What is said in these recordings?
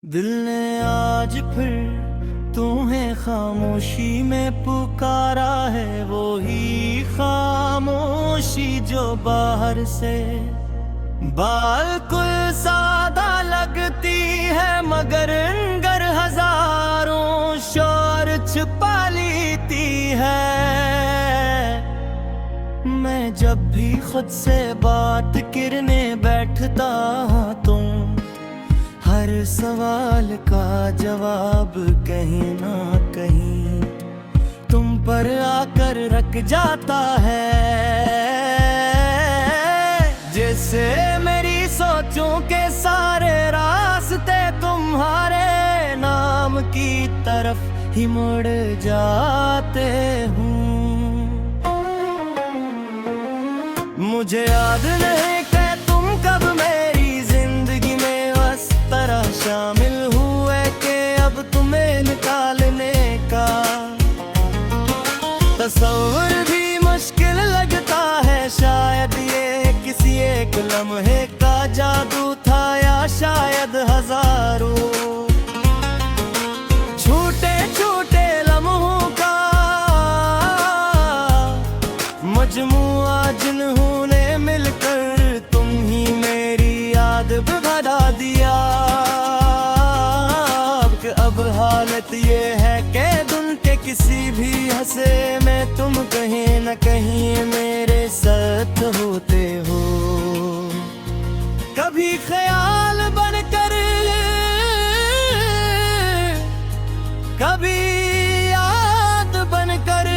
दिल ने आज फिर तुम्हें खामोशी में पुकारा है, वो ही खामोशी जो बाहर से बिल्कुल सादा लगती है, मगर अंदर हजारों शोर छुपा लेती है। मैं जब भी खुद से बात करने बैठता हूँ, तुम हर सवाल का जवाब कहीं ना कहीं तुम पर आकर रख जाता है। जैसे मेरी सोचों के सारे रास्ते तुम्हारे नाम की तरफ ही मुड़ जाते हूँ। मुझे याद नहीं कि तुम कब मेरी जिंदगी में उस तरह शामिल हुए कि अब तुम्हें निकालने का तस्वर भी मुश्किल लगता है। शायद ये किसी एक लम्हे का जादू था, या शायद हजारों छोटे छोटे लम्हों का मजमुआ, जिन्होंने मिलकर तुम ही मेरी याद भरा दिया। अब हालत ये है कि दुन के किसी भी हंसे में तुम कहीं न कहीं मेरे साथ होते हो। कभी ख्याल बनकर, कभी याद बनकर,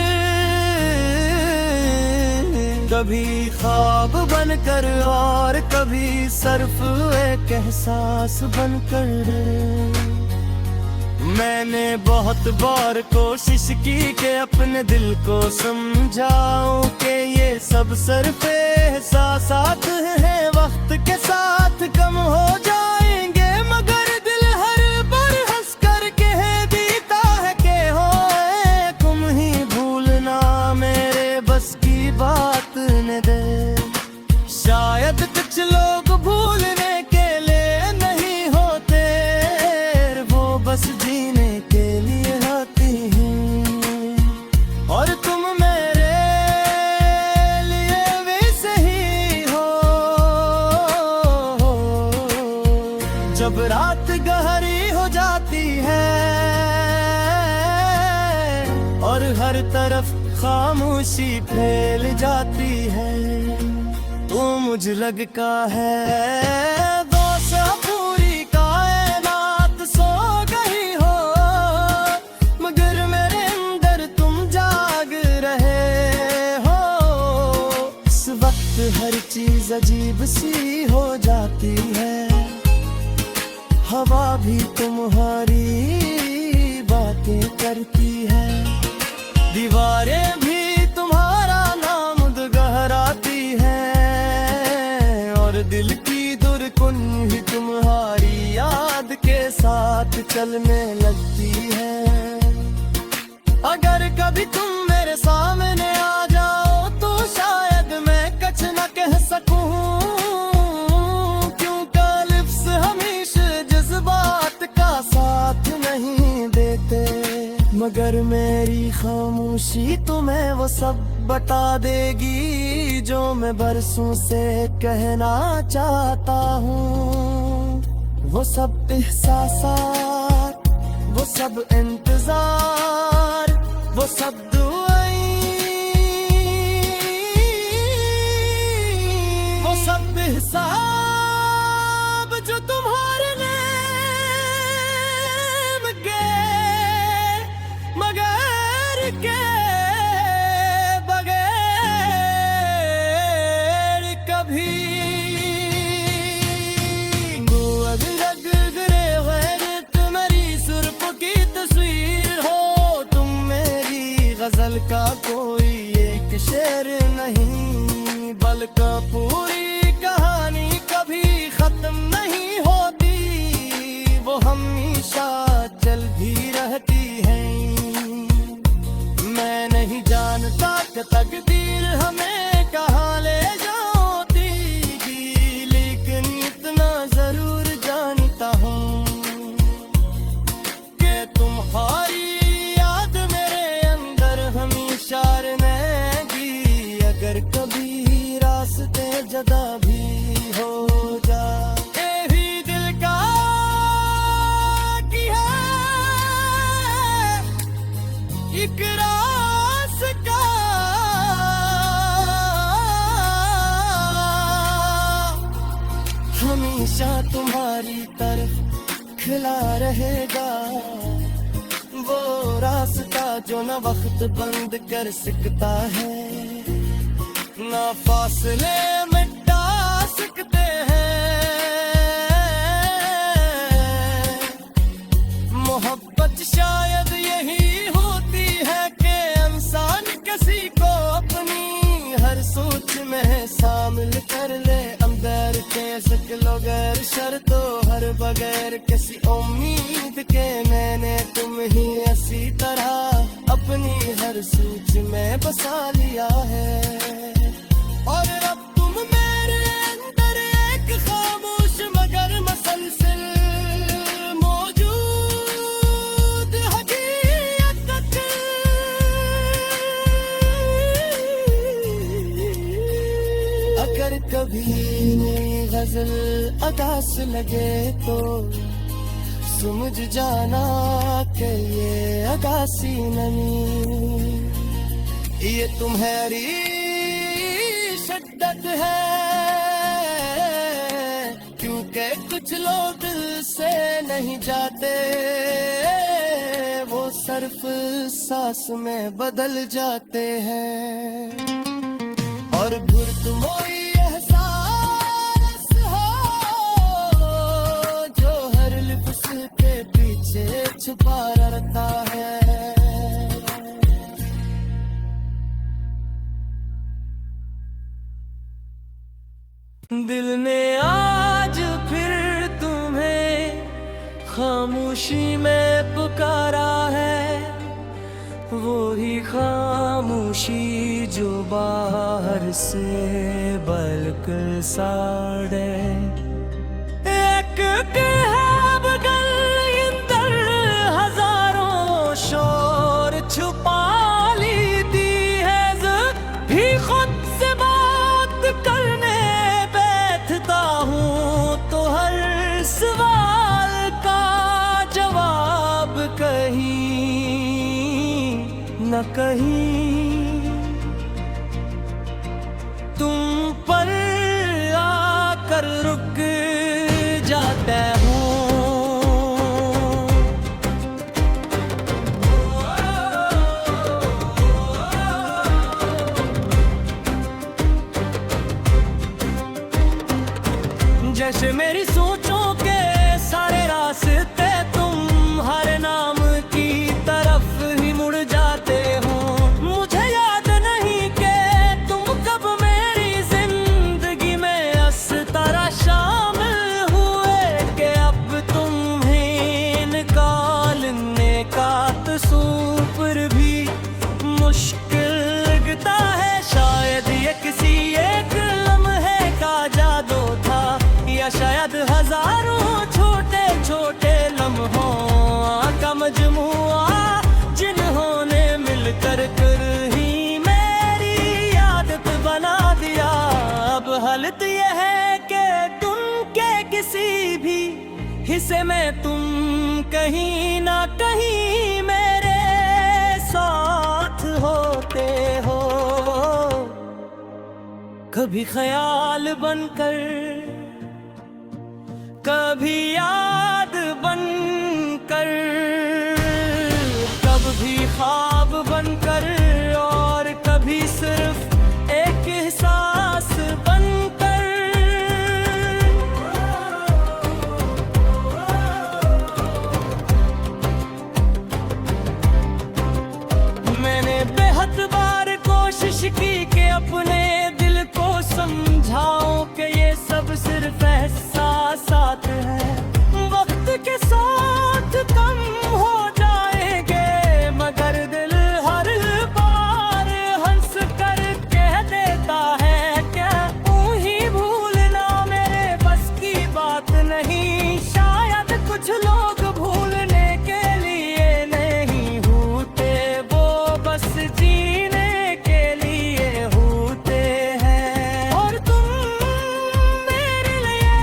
कभी ख्वाब बनकर, और कभी सिर्फ एक एहसास बनकर। मैंने बहुत बार कोशिश की कि अपने दिल को समझाऊं कि ये सब सिर्फ एहसासात हैं, वक्त के साथ कम हो जाएंगे, मगर दिल हर बार हंस कर कह देता है कि हो तुम ही भूलना मेरे बस की बात न दे। शायद कुछ लोग भूलने के लिए नहीं होते, बस जीने के लिए आती हैं, और तुम मेरे लिए वैसे ही हो। जब रात गहरी हो जाती है और हर तरफ खामोशी फैल जाती है, तो मुझे लगता है पूरी कायनात सो गई हो, मगर मेरे अंदर तुम जाग रहे हो। इस वक्त हर चीज अजीब सी हो जाती है, हवा भी तुम्हारी बातें करती है, दीवारें भी तुम्हारा नाम दोहराती है, और दिल की दुर्कुन ही तुम्हारी याद के साथ चलने लगती है। अगर कभी तुम मेरे सामने आ जाओ तो शायद मैं कुछ न कह सकूं, क्योंकि लिप्स हमेशा जज्बात का साथ नहीं देते, मगर मेरी खामोशी तुम्हें वो सब बता देगी जो मैं बरसों से कहना चाहता हूँ। वो सब एहसासात, वो सब इंतजार, वो सब दुआएं, वो सब हिसाब जो तुम्हारे नाम के मगर के गजल का कोई एक शेर नहीं, बल्कि पूरी कहानी कभी खत्म नहीं होती, वो हमेशा चलती रहती है। मैं नहीं जानता कि तकदीर हमें कहाँ ले जाती, लेकिन इतना जरूर जानता हूँ दिखला रहेगा वो रास्ता जो न वक्त बंद कर सकता है, ना फासले मिटा सकते हैं। मोहब्बत शायद यही होती है कि इंसान किसी को अपनी हर सोच में शामिल कर ले, अंदर के शक्लो गैर शर्तो हर बगैर किसी उम्मीद के। मैंने तुम ही ऐसी तरह अपनी हर सोच में बसा लिया है, और अब तुम मेरे अंदर एक खामोश मगर मसलसल मौजूद हकीकत। अगर कभी मेरी गजल अदास लगे तो समझ जाना कि ये अदासी नहीं, ये तुम्हारी शिद्दत है। क्योंकि कुछ लोग दिल से नहीं जाते, वो सिर्फ सांस में बदल जाते हैं। और भुरतुमोई एहसास हो जो हर लिफ्स के पीछे छुपा रहता है। दिल ने आज फिर तुम्हें खामोशी में पुकारा है, वो ही खामोशी जो बाहर से बल्क साड़े। एक है बगल इंदर हजारों शोर छुपा ली दी है, भी खुद से बात करने बैठता हूँ तो हर सवाल का जवाब कहीं न कहीं तुम पर आकर रुक जाता हूँ। जैसे मेरी सोचों के सारे रास्ते तुम हर नाम की तरफ ही मुड़ जाते हो। मुझे याद नहीं कि तुम कब मेरी जिंदगी में इस तरह शामिल हुए कि अब तुम्हें निकालने का तस्वुर भी मुश्किल लगता है। शायद ये किसी एक लम्हे का जादू था, या शायद हजारों छोटे छोटे लम्हों का मजमुआ, जिन्होंने मिलकर कर ही मेरी आदत बना दिया। अब हालत यह है कि तुम के किसी भी हिस्से में तुम कहीं ना कहीं मेरे साथ होते हो। कभी ख्याल बनकर, कभी याद बनकर, कभी ख्वाब बनकर, और कभी सिर्फ एक एहसास बनकर। मैंने बेहद बार कोशिश की कि अपने दिल को समझाऊं कि ये सब सिर्फ एहसासात है, वक्त के साथ कम हो जाएंगे, मगर दिल हर बार हंस कर कह देता है क्या ही भूलना मेरे बस की बात नहीं। शायद कुछ लोग भूलने के लिए नहीं होते, वो बस जीने के लिए होते हैं। और तुम मेरे लिए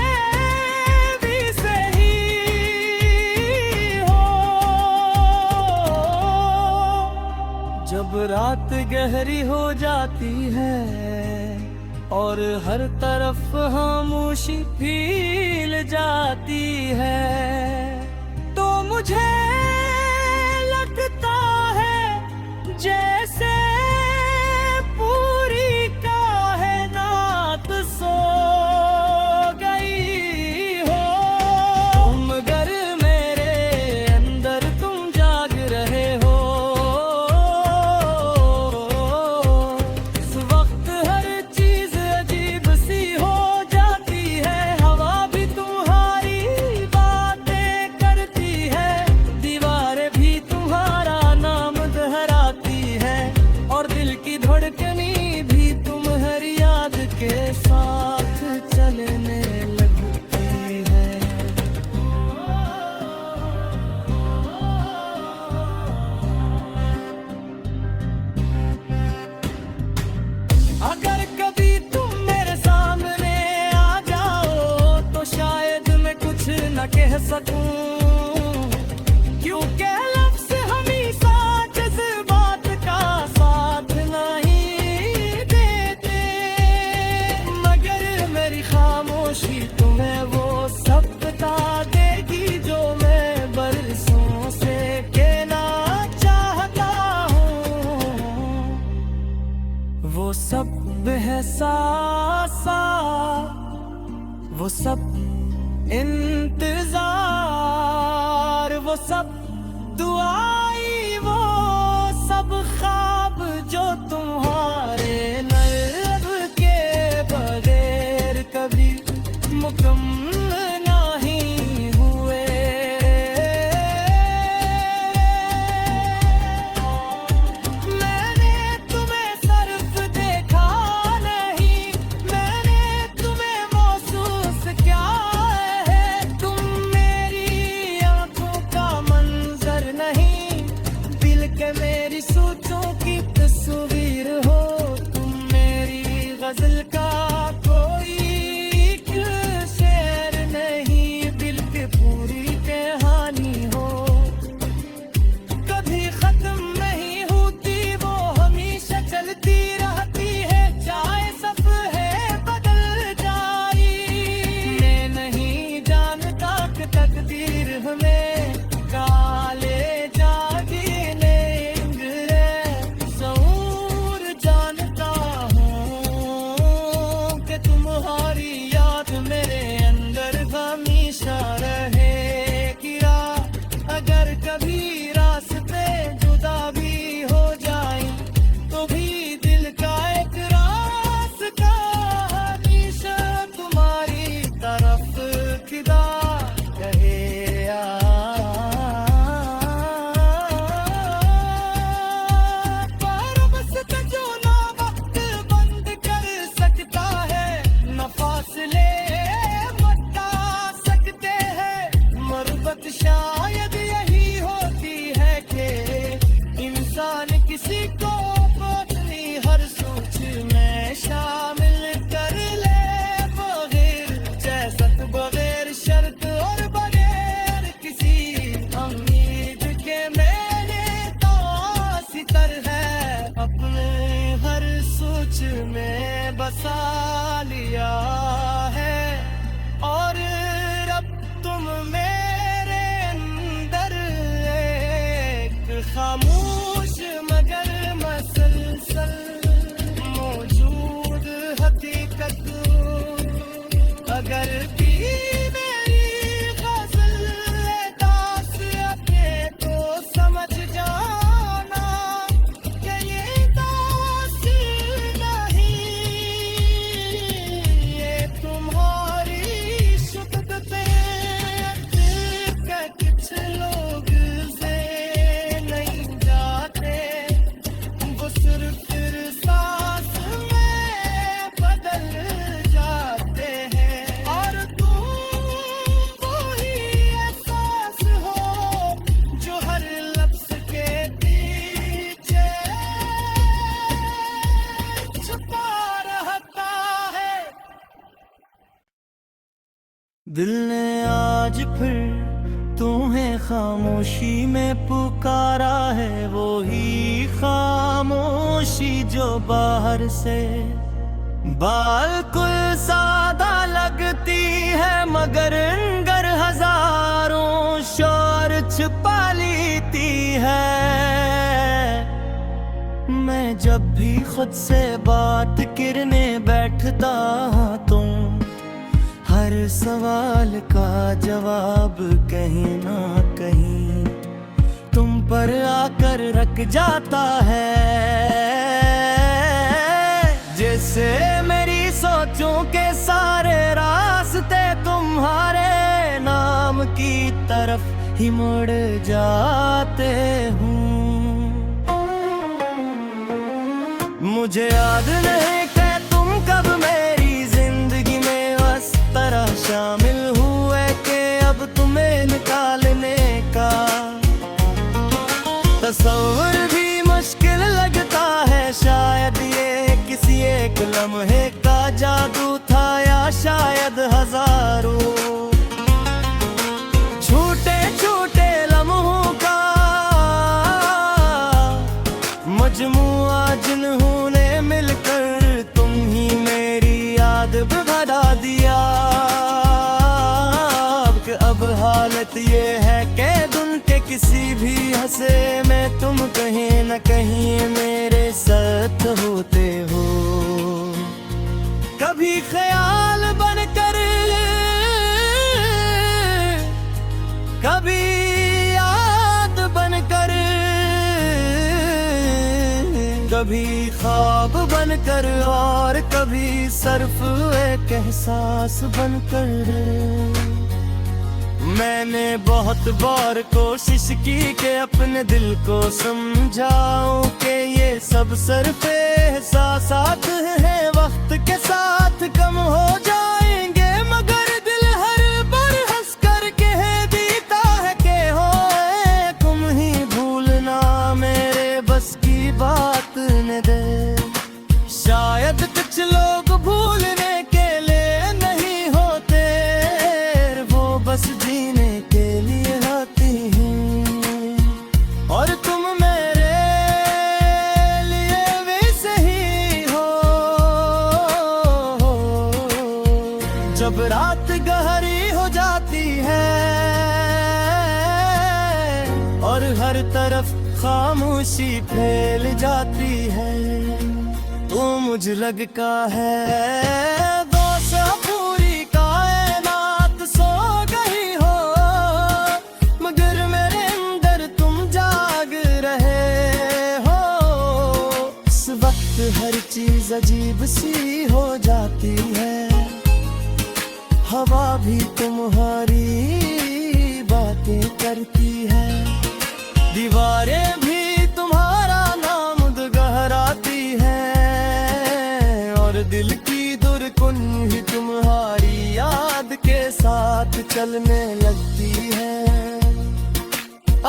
भी सही हो। जब रात गहरी हो जाती है और हर तरफ खामोशी फैल जाती है, कह सकूं, क्योंकि लफ्ज़ हमेशा जज़्बात का साथ नहीं देते। मगर मेरी खामोशी तुम्हें वो सब बता देगी जो मैं बरसों से कहना चाहता हूँ। वो सब एहसासा, वो सब इंतजार, वो सब दुआई, वो सब ख्वाब जो तुम्हारे लब के बगैर कभी मुकम्मल नहीं हुए। मैंने तुम्हें सिर्फ देखा नहीं, मैंने तुम्हें महसूस क्या है। तुम मेरी आंखों का मंजर नहीं, दिल के मेरी सोचों की तस्वीर हो। तुम मेरी गजल का कोई एक शेर नहीं, दिल की पूरी कहानी हो। कभी खत्म नहीं होती, वो हमेशा चलती रहती है, चाहे सफ़े बदल जाए। मैं नहीं जानता कि तकदीर हमें काले जागे लेंगे, ज़रूर जानता हूँ कि तुम्हारी याद मेरे अंदर हमेशा रहेगी। अगर कभी रास्ते जुदा भी हो जाए, तो भी दिल का एक रास्ता हमेशा तुम्हारी तरफ खिदा रहेगा। पर बस जो ना वक्त बंद कर सकता है, न फासले बता सकते हैं। मरबत शायद यही होती है कि इंसान किसी को अपनी हर सोच में शामिल कर ले, बगैर जैसत, बगैर शर्त और बगैर किसी उम्मीद के। मैंने तो सितर है अपने हर सोच में बसा लिया है, और अब तुम मेरे अंदर एक खामोश मगर मसलसल मौजूद हकीकत। अगर भी मेरी गजल दास अपने तो समझ जाना कि ये दास नहीं, ये तुम्हारी शुद्धते। दिल के कुछ लोग से नहीं जाते, वो सिर्फ सांस में बदल जाते हैं। और तुम वही एहसास हो जो हर लफ्ज़ के पीछे छुपा रहता है। दिल ने आज फिर तुम्हें खामोशी में पुकारा है, वो ही खामोशी जो बाहर से बिल्कुल सादा लगती है, मगर अंदर हजारों शोर छुपा लेती है। मैं जब भी खुद से बात करने बैठता तो हर सवाल का जवाब कहीं ना कहीं तुम पर आकर रख जाता है। जैसे मेरी सोचों के सारे रास्ते तुम्हारे नाम की तरफ ही मुड़ जाते हूँ। मुझे याद नहीं कि तुम कब मेरी जिंदगी में उस तरह शामिल हुए कि अब तुम्हें निकालने का तस्वर भी मुश्किल लगता है। शायद ये किसी एक लम्हे का जादू था या शायद हजारों हकीकत ये है कि दुन के किसी भी हंसे में तुम कहीं न कहीं मेरे साथ होते हो। कभी ख्याल बनकर, कभी याद बनकर, कभी ख्वाब बनकर और कभी सिर्फ एक एहसास बनकर। मैंने बहुत बार कोशिश की कि अपने दिल को समझाऊं कि ये सब सिर्फ एहसासात हैं, वक्त के साथ कम हो जाएंगे, मगर दिल हर बार हंस कर कह देता है कि हो तुम ही भूलना मेरे बस की बात न दे। शायद कुछ लोग भूलने के लिए नहीं होते, वो बस जीने के लिए आती हैं, और तुम मेरे लिए वैसे ही हो। जब रात गहरी हो जाती है और हर तरफ खामोशी फैल जाती है, तो मुझ लगता है दोस्त पूरी कायनात सो गई हो, मगर मेरे अंदर तुम जाग रहे हो। इस वक्त हर चीज अजीब सी हो जाती है, हवा भी तुम्हारी बातें करती है, दीवारें भी तुम्हारा नाम दोहराती हैं, और दिल की दुर्कुन ही तुम्हारी याद के साथ चलने लगती है।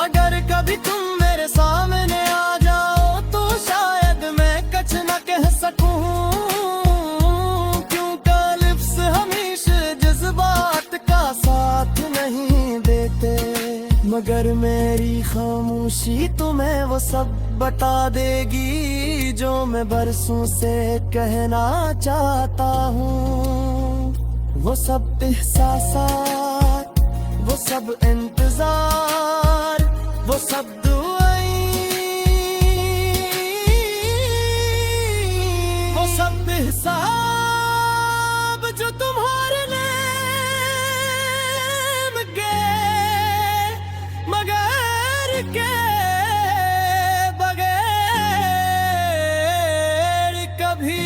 अगर कभी तुम मेरे सामने आ जाओ तो शायद मैं कुछ न कह सकूं, क्योंकि लिप्स हमेशा जज्बात का साथ नहीं देते, मगर मेरी खामोशी तुम्हें वो सब बता देगी जो मैं बरसों से कहना चाहता हूँ। वो सब एहसासात, वो सब इंतजार, वो सब दुआएं, वो सब हिसाब जो तुम्हारे नाम के मगर के बगैर कभी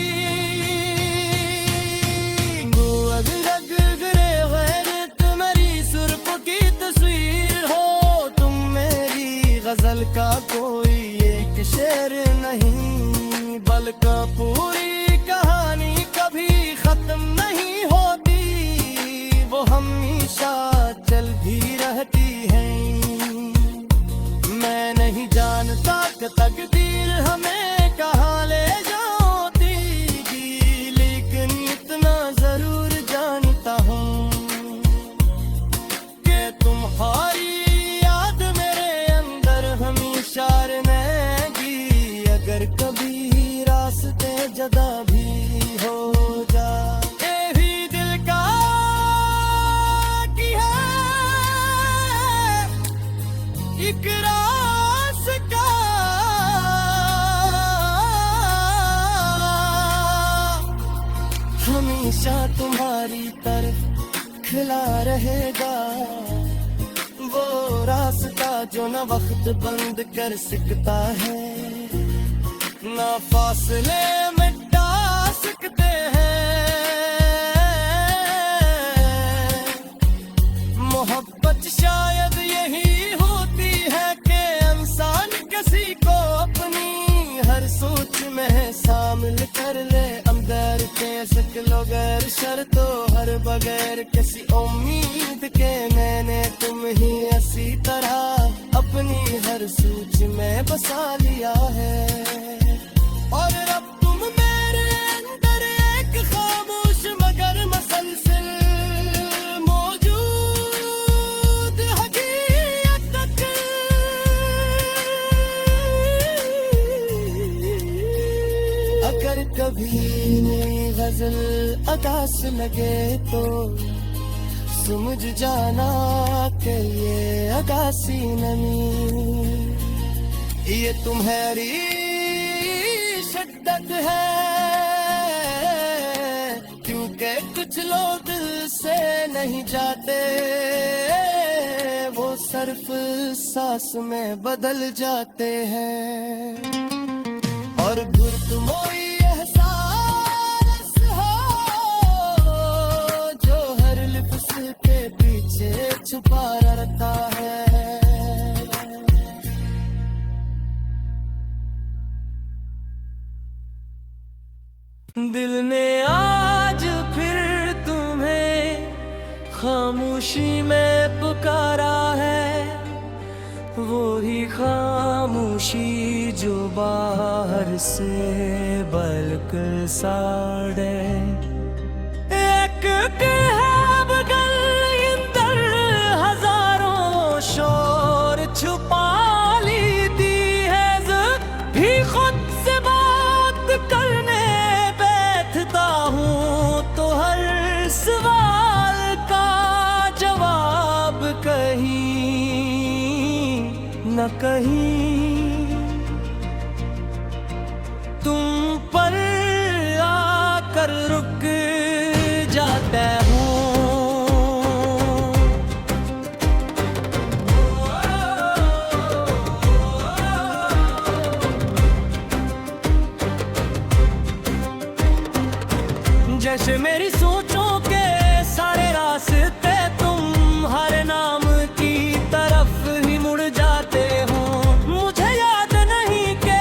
तुम्हारी सुर्ख की तस्वीर हो, तुम मेरी गजल का कोई एक शेर नहीं, बल्कि पूरी कहानी कभी खत्म नहीं होती, वो हमेशा चलती रहती है। मैं नहीं जानता कि तकदीर हमें कहाँ ले जाती, लेकिन इतना जरूर जानता हूँ कि तुम्हारी याद मेरे अंदर हमेशा रहेगी। अगर कभी रास्ते जुदा भी हो जाए भी दिल का की है एक रास्ता, हमेशा तुम्हारी तरफ खिला रहेगा, वो रास्ता जो न वक्त बंद कर सकता है, न फासले मिटा सकते हैं। मोहब्बत शायद यही होती है कि इंसान किसी को अपनी हर सोच में शामिल कर ले, अंदर के शक्लो गैर शर्तों हर बगैर किसी उम्मीद के, मैंने तुम ही इसी तरह अपनी हर सोच में बसा लिया है। और अब तुम मेरे अंदर एक खामोश मगर मसलसल मौजूद हकीकत, अगर कभी मेरी गजल अदास लगे तो समझ जाना कि ये अगासी नमी, ये तुम्हारी शिद्दत है, क्योंकि कुछ लोग दिल से नहीं जाते, वो सिर्फ सांस में बदल जाते हैं। और गुरतमोई एहसास हो जो हर लिफ्स के पीछे छुपा रहता है। दिल ने आज फिर तुम्हें खामोशी में पुकारा है, वो ही खामोशी जो बाहर से बल्क साड़े एक कहब गल इंदर हजारों शोर छुपा लीती है, भी खुद से बात करने बैठता हूँ तो हर सवाल का जवाब कहीं न कहीं तुम पर आकर रुक जाता हूँ। जैसे मेरी सोचों के सारे रास्ते तुम्हारे नाम की तरफ ही मुड़ जाते हो। मुझे याद नहीं कि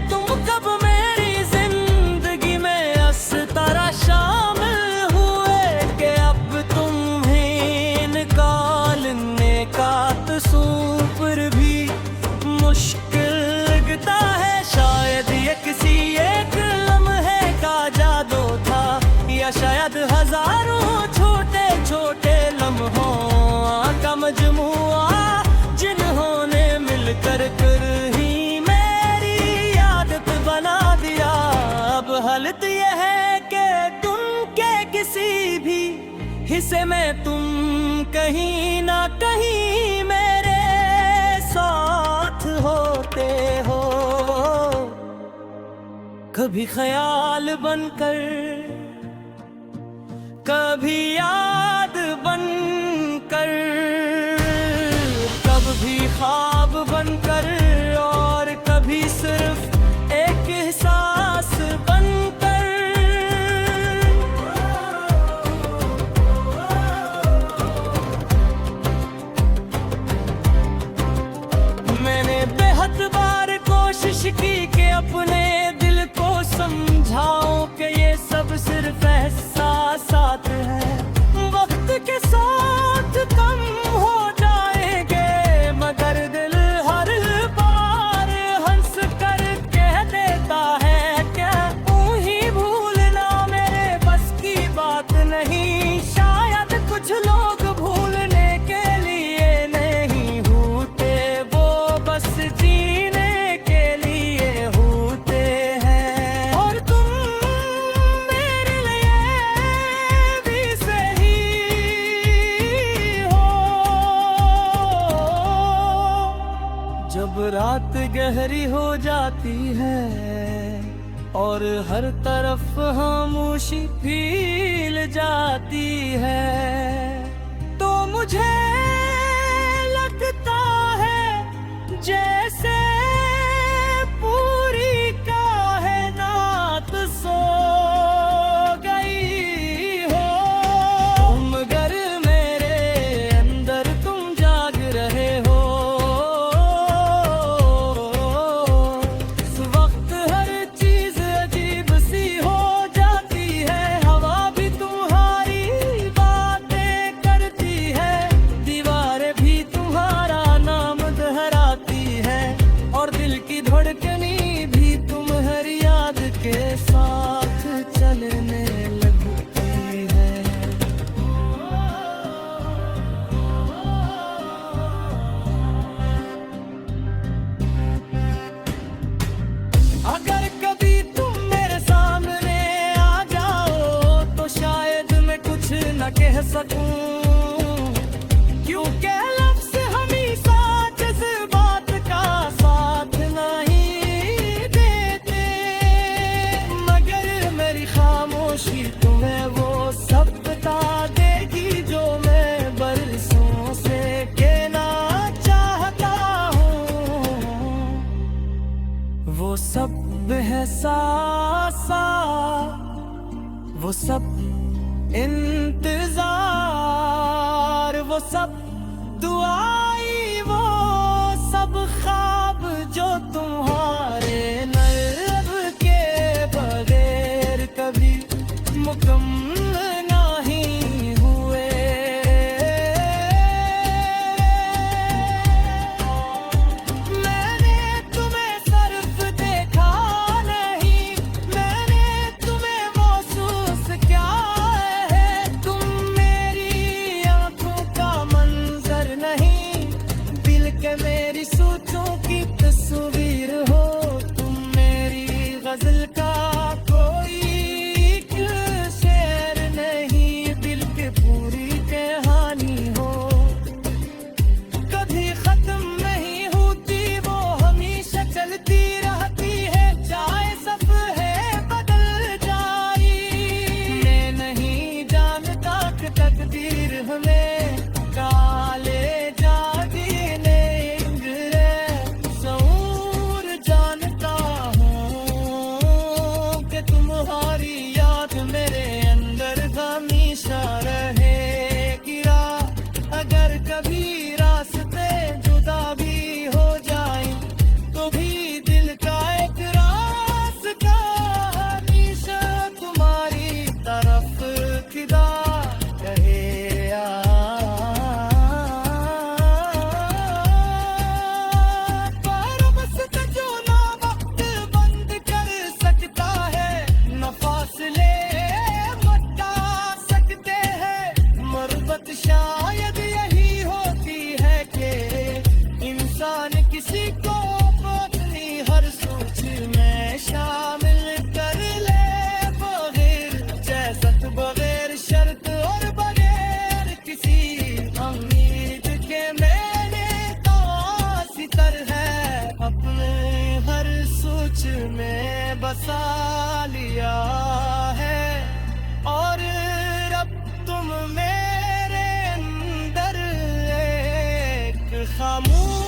तुम कब मेरी जिंदगी में इस तरह शामिल हुए कि अब तुम्हें निकालने का तस्वुर भी मुश्किल लगता है। शायद ये किसी एक लम्हे का जादू था, या शायद हजारों छोटे छोटे लम्हों का मजमुआ, जिन्होंने मिलकर कर ही मेरी आदत बना दिया। अब हालत यह है कि तुम के किसी भी हिस्से में तुम कहीं ना कहीं मेरे साथ होते हो। कभी ख्याल बनकर, कभी याद बनकर, कभी ख्वाब बनकर, और कभी सिर्फ एक एहसास बनकर। मैंने बेहद बार कोशिश की कि अपने दिल को समझाऊं कि ये सब सिर्फ एहसासात है, वक्त के साथ कम हो जाएंगे, मगर दिल हर बार हंस कर कह देता है क्या ही भूलना मेरे बस की बात नहीं। शायद कुछ लोग भूलने के लिए नहीं होते, वो बस जीने के लिए होते हैं। और तुम मेरे लिए भी सही हो। जब रात गहरी हो जाती है और हर तरफ खामोशी फैल जाती है, तो मुझे लगता है जैसे पूरी कायनात सो गई हो, मगर मेरे अंदर तुम जाग रहे हो। इस वक्त हर चीज अजीब सी हो जाती है, हवा भी तुम्हारी बातें करती है, दीवार एहसासा, वो सब इंतजार, वो सब दुआई, वो सब ख्वाब जो तुम्हारे नर्ब के बगैर कभी मुकम्मल नहीं हुए। मैंने तुम्हें सिर्फ देखा नहीं, मैंने तुम्हें महसूस क्या है। तुम मेरी आंखों का मंजर नहीं, दिल के मेरी सोचों की तस्वीर हो। तुम मेरी गजल का कोई शेर नहीं, दिल की पूरी कहानी हो। कभी खत्म नहीं होती, वो हमेशा चलती रहती है, चाहे सफ़े बदल जाए। मैं नहीं जानता कि तकदीर हमें काले जादीने इंगरे सऊर। जानता हूँ कि तुम्हारी याद मेरे अंदर हमेशा रहेगी। अगर कभी रास्ते जुदा भी हो जाए, तो भी दिल का एक रास्ता हमेशा तुम्हारी तरफ खिदा रहे। पर बस जो ना वक्त बंद कर सकता है, न फासले मिटा सकते हैं। मरबत शायद यही होती है कि इंसान किसी को अपनी हर सोच में शामिल कर ले। बगैर इजाज़त, बगैर शर्त और बगैर किसी उम्मीद के मैंने तो सितर है अपने हर सोच में बसा लिया है। और अब तुम मेरे अंदर एक खामोश